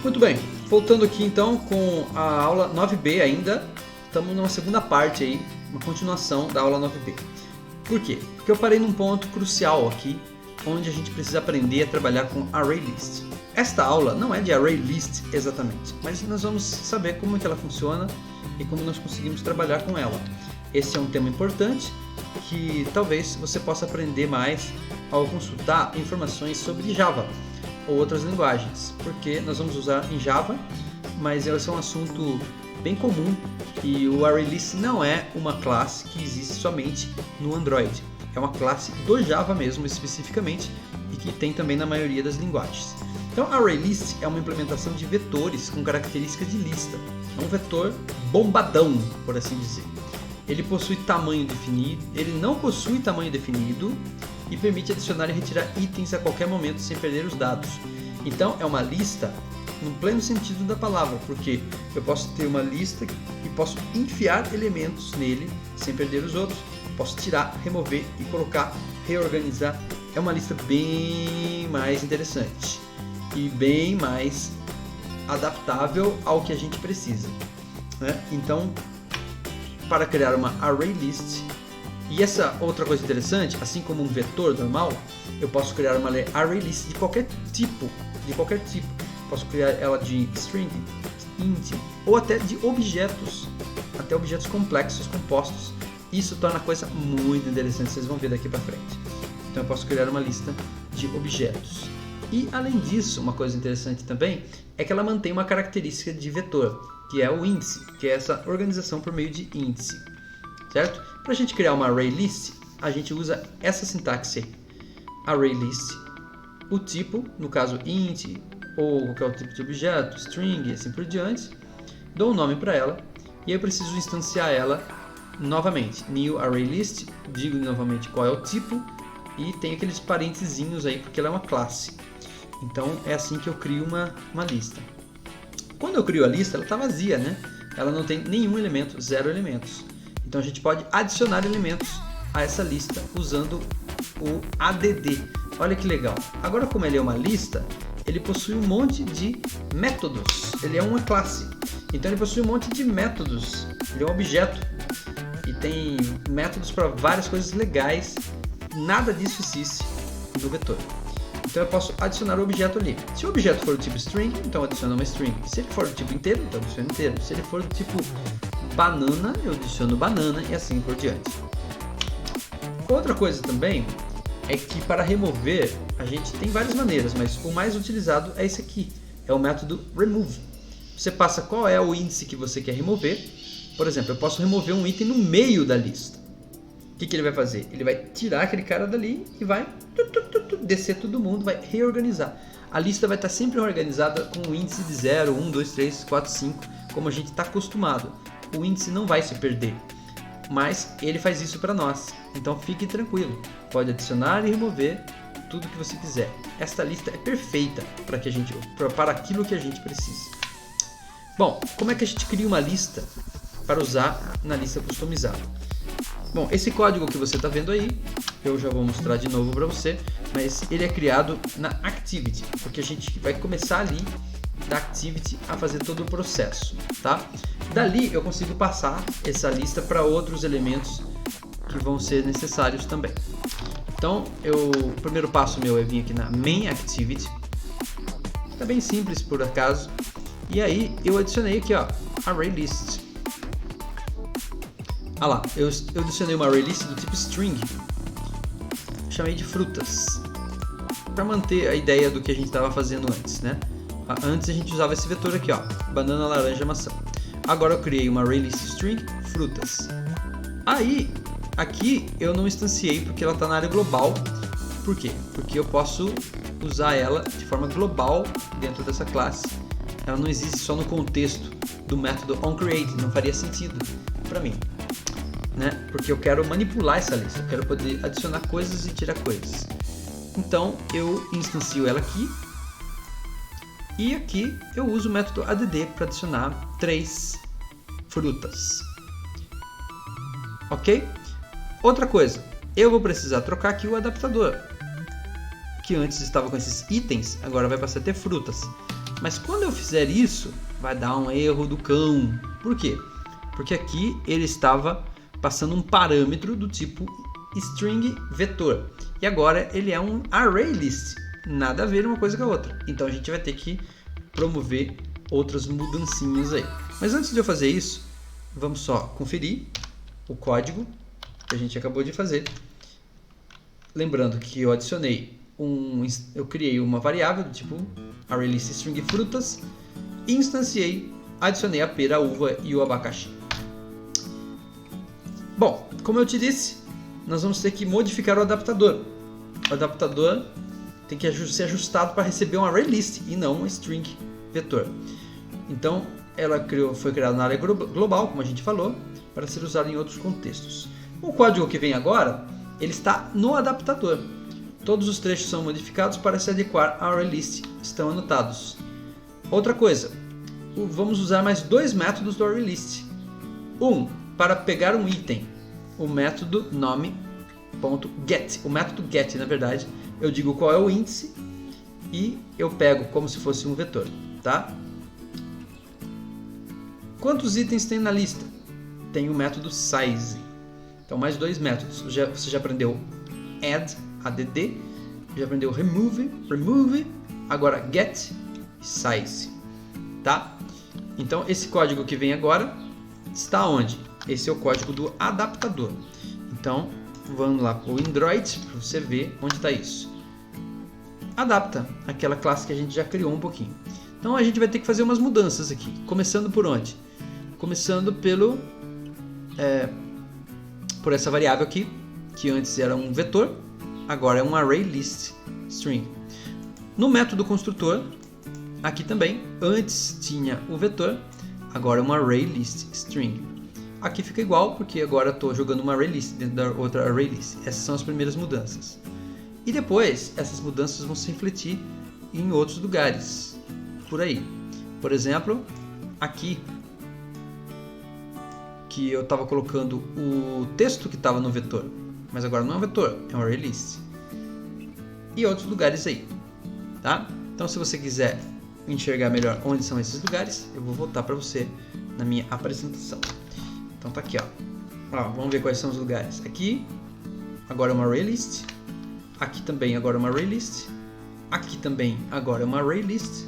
Muito bem, voltando aqui então com a aula 9B ainda, estamos numa segunda parte aí, uma continuação da aula 9B. Por quê? Porque eu parei num ponto crucial aqui, onde a gente precisa aprender a trabalhar com ArrayList. Esta aula não é de ArrayList exatamente, mas nós vamos saber como é que ela funciona e como nós conseguimos trabalhar com ela. Esse é um tema importante que talvez você possa aprender mais ao consultar informações sobre Java ou outras linguagens, porque nós vamos usar em Java, mas esse é um assunto bem comum e o ArrayList não é uma classe que existe somente no Android. É uma classe do Java mesmo, especificamente, e que tem também na maioria das linguagens. Então, ArrayList é uma implementação de vetores com características de lista. É um vetor bombadão, por assim dizer. Ele possui tamanho definido, ele não possui tamanho definido e permite adicionar e retirar itens a qualquer momento sem perder os dados. Então, é uma lista no pleno sentido da palavra, porque eu posso ter uma lista e posso enfiar elementos nele sem perder os outros. Posso tirar, remover e colocar, reorganizar. É uma lista bem mais interessante e bem mais adaptável ao que a gente precisa, né? Então, para criar uma ArrayList, e essa outra coisa interessante, assim como um vetor normal, eu posso criar uma ArrayList de qualquer tipo, Posso criar ela de string, int ou até de objetos, até objetos complexos, compostos. Isso torna a coisa muito interessante, vocês vão ver daqui para frente. Então eu posso criar uma lista de objetos. E além disso, uma coisa interessante também é que ela mantém uma característica de vetor, que é o índice, que é essa organização por meio de índice, certo? Para a gente criar uma ArrayList, a gente usa essa sintaxe aí, ArrayList, o tipo, no caso int, ou qualquer outro tipo de objeto, string e assim por diante, dou um nome para ela e eu preciso instanciar ela novamente, new ArrayList, digo novamente qual é o tipo e tem aqueles parentezinhos aí porque ela é uma classe. Então é assim que eu crio uma lista. Quando eu crio a lista, ela está vazia, né? Ela não tem nenhum elemento, 0 elementos. Então a gente pode adicionar elementos a essa lista usando o add. Olha que legal. Agora, como ele é uma lista, ele possui um monte de métodos. Ele é uma classe. Então ele possui um monte de métodos. Ele é um objeto. E tem métodos para várias coisas legais. Nada disso existe no vetor. Então eu posso adicionar o objeto ali. Se o objeto for do tipo string, então adiciono uma string. Se ele for do tipo inteiro, então adiciono inteiro. Se ele for do tipo banana, eu adiciono banana e assim por diante. Outra coisa também é que para remover a gente tem várias maneiras, mas o mais utilizado é esse aqui. É o método remove. Você passa qual é o índice que você quer remover. Por exemplo, eu posso remover um item no meio da lista. O que ele vai fazer? Ele vai tirar aquele cara dali e vai descer todo mundo, vai reorganizar. A lista vai estar sempre organizada com um índice de 0, 1, 2, 3, 4, 5, como a gente está acostumado. O índice não vai se perder, mas ele faz isso para nós. Então fique tranquilo, pode adicionar e remover tudo que você quiser. Esta lista é perfeita para aquilo que a gente precisa. Bom, como é que a gente cria uma lista para usar na lista customizada? Bom, esse código que você está vendo aí, eu já vou mostrar de novo para você, mas ele é criado na Activity, porque a gente vai começar ali da Activity a fazer todo o processo, tá? Dali eu consigo passar essa lista para outros elementos que vão ser necessários também. Então, o primeiro passo meu é vir aqui na Main Activity, tá bem simples por acaso, e aí eu adicionei aqui, ó, ArrayList. Ah lá, eu adicionei uma ArrayList do tipo string, chamei de frutas, para manter a ideia do que a gente estava fazendo antes, né? Antes a gente usava esse vetor aqui, ó, banana, laranja, maçã. Agora eu criei uma ArrayList string, frutas. Aí, aqui eu não instanciei porque ela está na área global. Por quê? Porque eu posso usar ela de forma global dentro dessa classe. Ela não existe só no contexto do método onCreate, não faria sentido para mim, né? Porque eu quero manipular essa lista, eu quero poder adicionar coisas e tirar coisas. Então eu instancio ela aqui e aqui eu uso o método add para adicionar 3 frutas. Ok? Outra coisa, eu vou precisar trocar aqui o adaptador, que antes estava com esses itens, agora vai passar a ter frutas. Mas quando eu fizer isso, vai dar um erro do cão. Por quê? Porque aqui ele estava passando um parâmetro do tipo string vetor. E agora ele é um ArrayList. Nada a ver uma coisa com a outra. Então a gente vai ter que promover outras mudancinhas aí. Mas antes de eu fazer isso, vamos só conferir o código que a gente acabou de fazer. Lembrando que eu eu criei uma variável do tipo ArrayList string frutas, instanciei, adicionei a pera, a uva e o abacaxi. Bom, como eu te disse, nós vamos ter que modificar o adaptador. O adaptador tem que ser ajustado para receber um ArrayList e não um string vetor. Então, ela foi criada na área global, como a gente falou, para ser usada em outros contextos. O código que vem agora, ele está no adaptador. Todos os trechos são modificados para se adequar ao ArrayList, estão anotados. Outra coisa, vamos usar mais dois métodos do ArrayList. Para pegar um item, o método nome.get. O método get, na verdade, eu digo qual é o índice e eu pego como se fosse um vetor, tá? Quantos itens tem na lista? Tem o método size. Então, mais dois métodos. Você já aprendeu add, já aprendeu remove, agora get e size, tá? Então, esse código que vem agora está onde? Esse é o código do adaptador. Então, vamos lá para o Android para você ver onde está isso. Adapta, aquela classe que a gente já criou um pouquinho. Então, a gente vai ter que fazer umas mudanças aqui. Começando por onde? Começando por essa variável aqui, que antes era um vetor, agora é um ArrayList string. No método construtor, aqui também, antes tinha o vetor, agora é um ArrayList string. Aqui fica igual, porque agora estou jogando uma ArrayList dentro da outra ArrayList. Essas são as primeiras mudanças. E depois, essas mudanças vão se refletir em outros lugares, por aí. Por exemplo, aqui, que eu estava colocando o texto que estava no vetor, mas agora não é um vetor, é um ArrayList. E outros lugares aí, tá? Então, se você quiser enxergar melhor onde são esses lugares, eu vou voltar para você na minha apresentação. Então tá aqui, ó. Vamos ver quais são os lugares. Aqui, agora é uma ArrayList. Aqui também agora é uma ArrayList. Aqui também agora é uma ArrayList.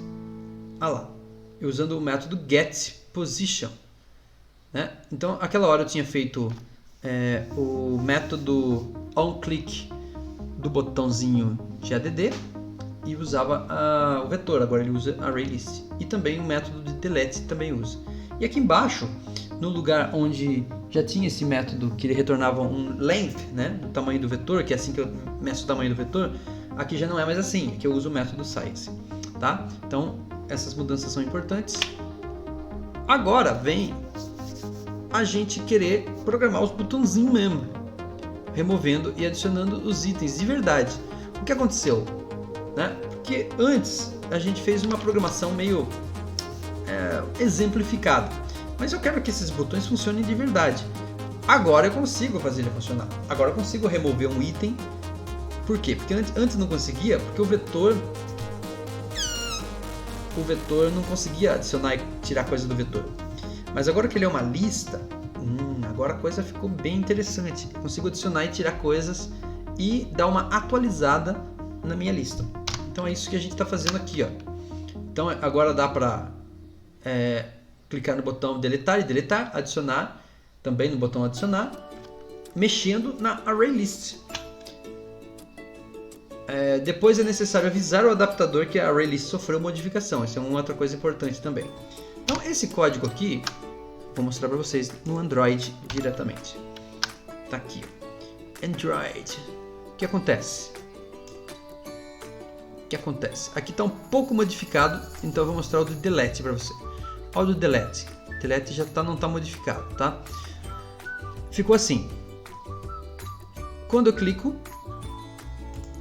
Lá, eu usando o método getPosition, né? Então, aquela hora eu tinha feito o método onClick do botãozinho de add e usava o vetor. Agora ele usa ArrayList. E também o método de delete também usa. E aqui embaixo, no lugar onde já tinha esse método que ele retornava um length, né, do tamanho do vetor, que é assim que eu meço o tamanho do vetor, aqui já não é mais assim, aqui eu uso o método size, tá? Então, essas mudanças são importantes. Agora vem a gente querer programar os botãozinhos mesmo, removendo e adicionando os itens de verdade. O que aconteceu? Né? Porque antes a gente fez uma programação meio exemplificada, mas eu quero que esses botões funcionem de verdade. Agora eu consigo fazer ele funcionar. Agora eu consigo remover um item. Por quê? Porque antes não conseguia, porque o vetor não conseguia adicionar e tirar coisa do vetor. Mas agora que ele é uma lista, agora a coisa ficou bem interessante. Eu consigo adicionar e tirar coisas e dar uma atualizada na minha lista. Então é isso que a gente está fazendo aqui, ó. Então agora dá para clicar no botão deletar e deletar, adicionar, também no botão adicionar, mexendo na ArrayList. Depois é necessário avisar o adaptador que a ArrayList sofreu modificação. Essa é uma outra coisa importante também. Então esse código aqui, vou mostrar para vocês no Android diretamente. Tá aqui, Android. O que acontece? Aqui está um pouco modificado, então eu vou mostrar o do delete para você. Olha o do delete. Delete já não está modificado, tá? Ficou assim. Quando eu clico,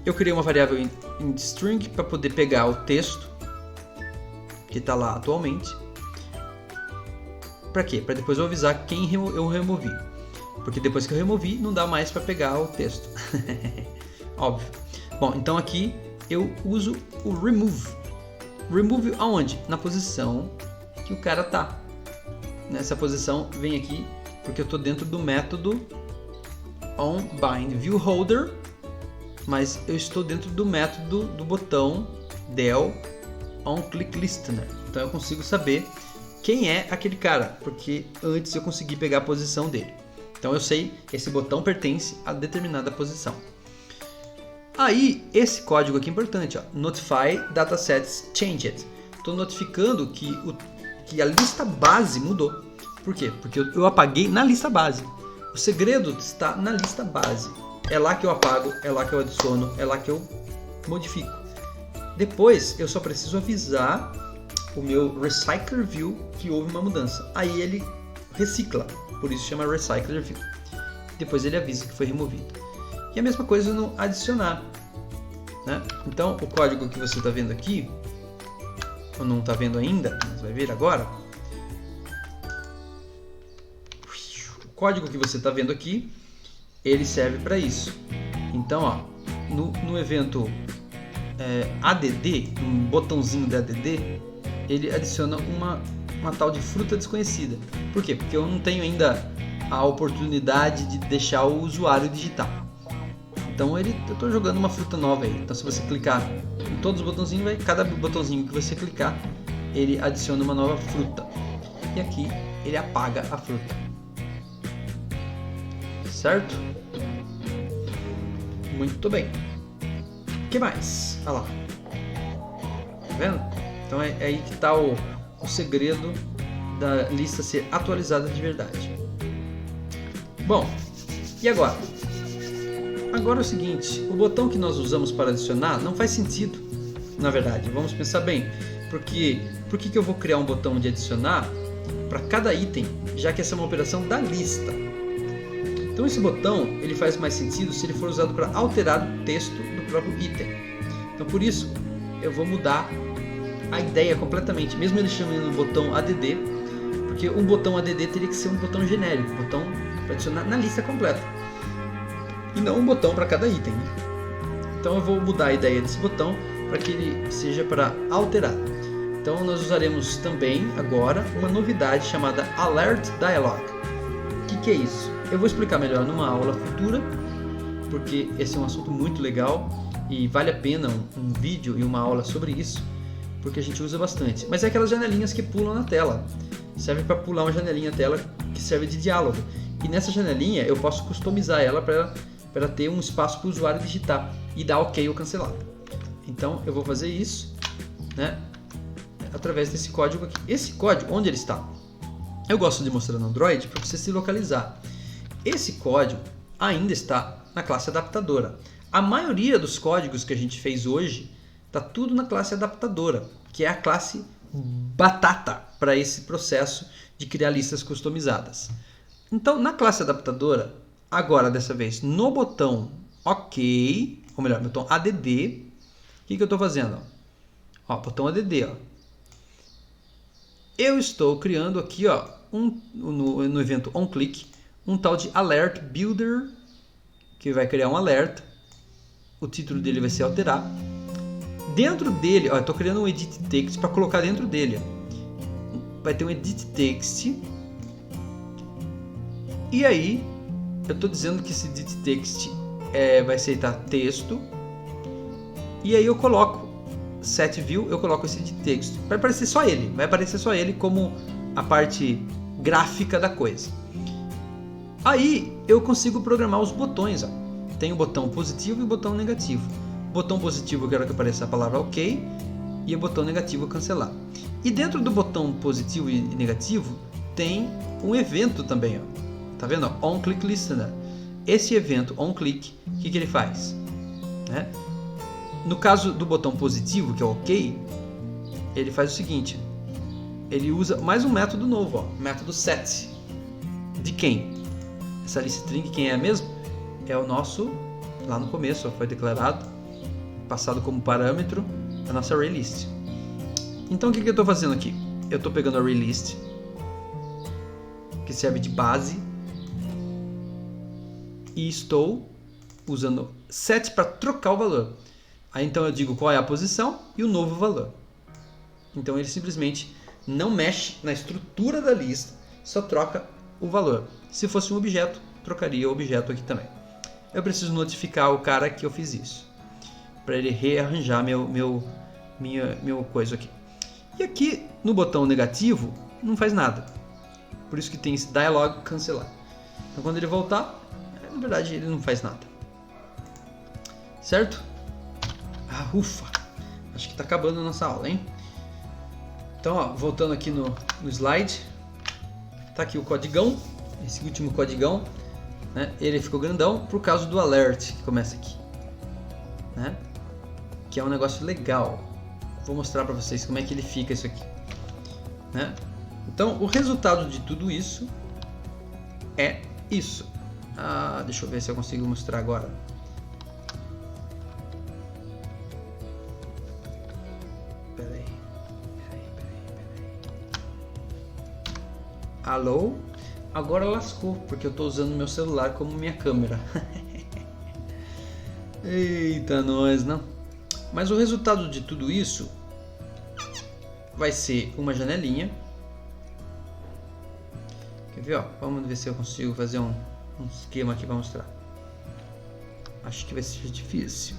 eu criei uma variável em string para poder pegar o texto que está lá atualmente. Para quê? Para depois eu avisar quem eu removi. Porque depois que eu removi, não dá mais para pegar o texto. Óbvio. Bom, então aqui eu uso o remove. remove aonde? Na posição que o cara tá. Nessa posição vem aqui porque eu estou dentro do método onBindViewHolder, mas eu estou dentro do método do botão del onClickListener. Então eu consigo saber quem é aquele cara, porque antes eu consegui pegar a posição dele. Então eu sei que esse botão pertence a determinada posição. Aí esse código aqui é importante, ó, Notify Datasets Changed. Estou notificando que a lista base mudou. Por quê? Porque eu apaguei na lista base. O segredo está na lista base. É lá que eu apago, é lá que eu adiciono, é lá que eu modifico. Depois eu só preciso avisar o meu Recycler View que houve uma mudança. Aí ele recicla, por isso chama Recycler View. Depois ele avisa que foi removido. E a mesma coisa no adicionar, né? Então o código que você está vendo aqui, ou não está vendo ainda, mas vai ver agora. O código que você está vendo aqui, ele serve para isso. Então, ó, no evento ADD, um botãozinho de ADD, ele adiciona uma tal de fruta desconhecida. Por quê? Porque eu não tenho ainda a oportunidade de deixar o usuário digitar. Então eu estou jogando uma fruta nova aí. Então se você clicar em todos os botãozinhos, cada botãozinho que você clicar, ele adiciona uma nova fruta. E aqui ele apaga a fruta. Certo? Muito bem. O que mais? Olha lá. Tá vendo? Então é aí que está o segredo da lista ser atualizada de verdade. Bom, e agora? Agora é o seguinte, o botão que nós usamos para adicionar não faz sentido, na verdade. Vamos pensar bem, porque por que eu vou criar um botão de adicionar para cada item, já que essa é uma operação da lista? Então esse botão ele faz mais sentido se ele for usado para alterar o texto do próprio item. Então por isso eu vou mudar a ideia completamente, mesmo ele chamando o botão ADD, porque um botão ADD teria que ser um botão genérico, um botão para adicionar na lista completa, e não um botão para cada item. Então eu vou mudar a ideia desse botão para que ele seja para alterar. Então nós usaremos também agora uma novidade chamada Alert Dialog. O que é isso? Eu vou explicar melhor numa aula futura, porque esse é um assunto muito legal e vale a pena um vídeo e uma aula sobre isso, porque a gente usa bastante. Mas é aquelas janelinhas que pulam na tela. Serve para pular uma janelinha na tela que serve de diálogo. E nessa janelinha eu posso customizar ela para ter um espaço para o usuário digitar e dar OK ou cancelar. Então eu vou fazer isso, né, através desse código aqui. Esse código, onde ele está? Eu gosto de mostrar no Android para você se localizar. Esse código ainda está na classe adaptadora. A maioria dos códigos que a gente fez hoje está tudo na classe adaptadora, que é a classe batata para esse processo de criar listas customizadas. Então, na classe adaptadora, agora dessa vez no botão OK, ou melhor, botão ADD, o que eu estou fazendo? Ó, botão ADD, ó. Eu estou criando aqui, ó, no evento onClick, um tal de Alert Builder, que vai criar um alerta. O título dele vai ser alterar. Dentro dele, ó, eu estou criando um Edit Text para colocar dentro dele. Ó. Vai ter um Edit Text. E aí, eu estou dizendo que esse Edit Text vai aceitar texto. E aí eu coloco Set View, eu coloco esse Edit Text. Vai aparecer só ele. Vai aparecer só ele como a parte gráfica da coisa. Aí eu consigo programar os botões. Ó. Tem o botão positivo e o botão negativo. O botão positivo eu quero que apareça a palavra OK e o botão negativo cancelar. E dentro do botão positivo e negativo tem um evento também. Ó. Tá vendo? OnClickListener. Esse evento OnClick, o que ele faz? Né? No caso do botão positivo, que é o OK, ele faz o seguinte. Ele usa mais um método novo, ó, método set. De quem? Essa list string, quem é mesmo? É o nosso, lá no começo, ó, foi declarado, passado como parâmetro, a nossa ArrayList. Então o que eu estou fazendo aqui? Eu estou pegando a ArrayList, que serve de base, e estou usando set para trocar o valor. Aí então eu digo qual é a posição e o novo valor. Então ele simplesmente não mexe na estrutura da lista, só troca o valor. Se fosse um objeto, trocaria o objeto aqui também. Eu preciso notificar o cara que eu fiz isso, para ele rearranjar meu coisa aqui. E aqui no botão negativo não faz nada. Por isso que tem esse dialog cancelar. Então quando ele voltar, na verdade ele não faz nada. Certo? Ah, ufa! Acho que está acabando a nossa aula, hein? Então, ó, voltando aqui no slide, tá aqui o codigão, esse último codigão, né? Ele ficou grandão por causa do alert que começa aqui, né? Que é um negócio legal. Vou mostrar para vocês como é que ele fica isso aqui, né? Então, o resultado de tudo isso é isso. Deixa eu ver se eu consigo mostrar agora. Peraí. Alô? Agora lascou, porque eu estou usando meu celular como minha câmera. Eita, nós, não? Mas o resultado de tudo isso vai ser uma janelinha. Quer ver? Ó? Vamos ver se eu consigo fazer um esquema aqui para mostrar. Acho que vai ser difícil.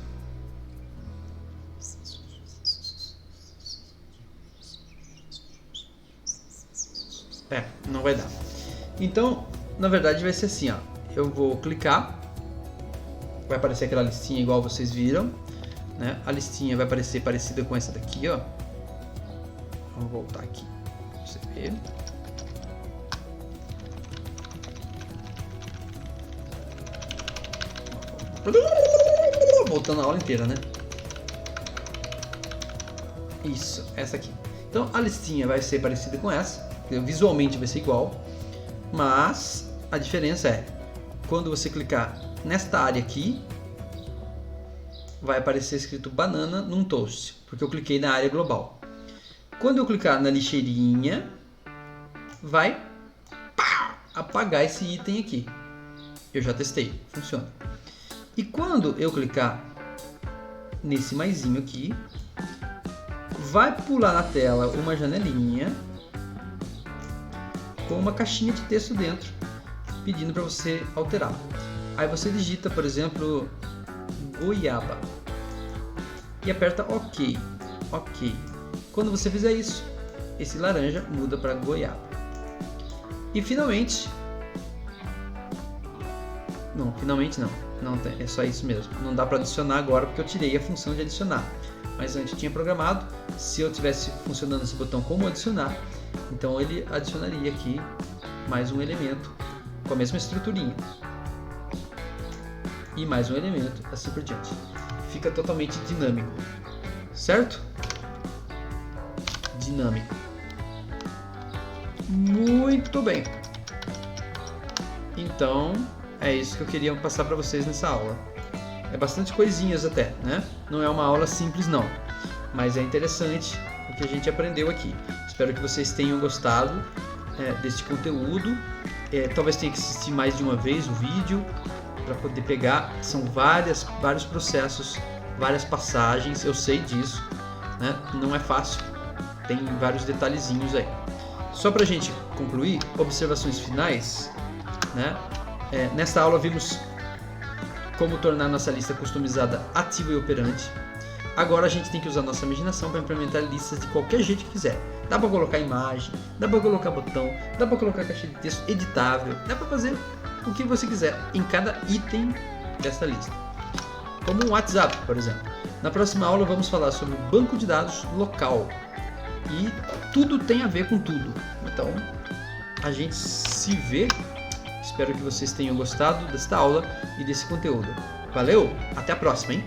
Não vai dar. Então, na verdade vai ser assim, ó. Eu vou clicar, vai aparecer aquela listinha igual vocês viram, né? A listinha vai aparecer parecida com essa daqui, ó. Vamos voltar aqui pra você ver. Voltando a aula inteira, né? Isso, essa aqui. Então a listinha vai ser parecida com essa, visualmente vai ser igual, mas a diferença é quando você clicar nesta área aqui, vai aparecer escrito banana num toast, porque eu cliquei na área global. Quando eu clicar na lixeirinha, vai apagar esse item aqui. Eu já testei, funciona. E quando eu clicar nesse maisinho aqui, vai pular na tela uma janelinha com uma caixinha de texto dentro, pedindo para você alterar. Aí você digita, por exemplo, goiaba e aperta OK. OK. Quando você fizer isso, esse laranja muda para goiaba. E finalmente, não, é só isso mesmo. Não dá para adicionar agora porque eu tirei a função de adicionar. Mas antes eu tinha programado, se eu tivesse funcionando esse botão como adicionar, então ele adicionaria aqui mais um elemento com a mesma estruturinha. E mais um elemento, assim por diante. Fica totalmente dinâmico, certo? Dinâmico. Muito bem. Então, é isso que eu queria passar para vocês nessa aula. É bastante coisinhas até, né? Não é uma aula simples não, mas é interessante o que a gente aprendeu aqui. Espero que vocês tenham gostado deste conteúdo. Talvez tenha que assistir mais de uma vez o vídeo para poder pegar. São vários processos, várias passagens, eu sei disso, né? Não é fácil, tem vários detalhezinhos aí. Só para a gente concluir, observações finais, né? Nesta aula vimos como tornar nossa lista customizada ativa e operante. Agora a gente tem que usar nossa imaginação para implementar listas de qualquer jeito que quiser. Dá para colocar imagem, dá para colocar botão, dá para colocar caixa de texto editável, dá para fazer o que você quiser em cada item dessa lista. Como um WhatsApp, por exemplo. Na próxima aula vamos falar sobre o banco de dados local. E tudo tem a ver com tudo. Então, a gente se vê. Espero que vocês tenham gostado desta aula e desse conteúdo. Valeu, até a próxima, hein?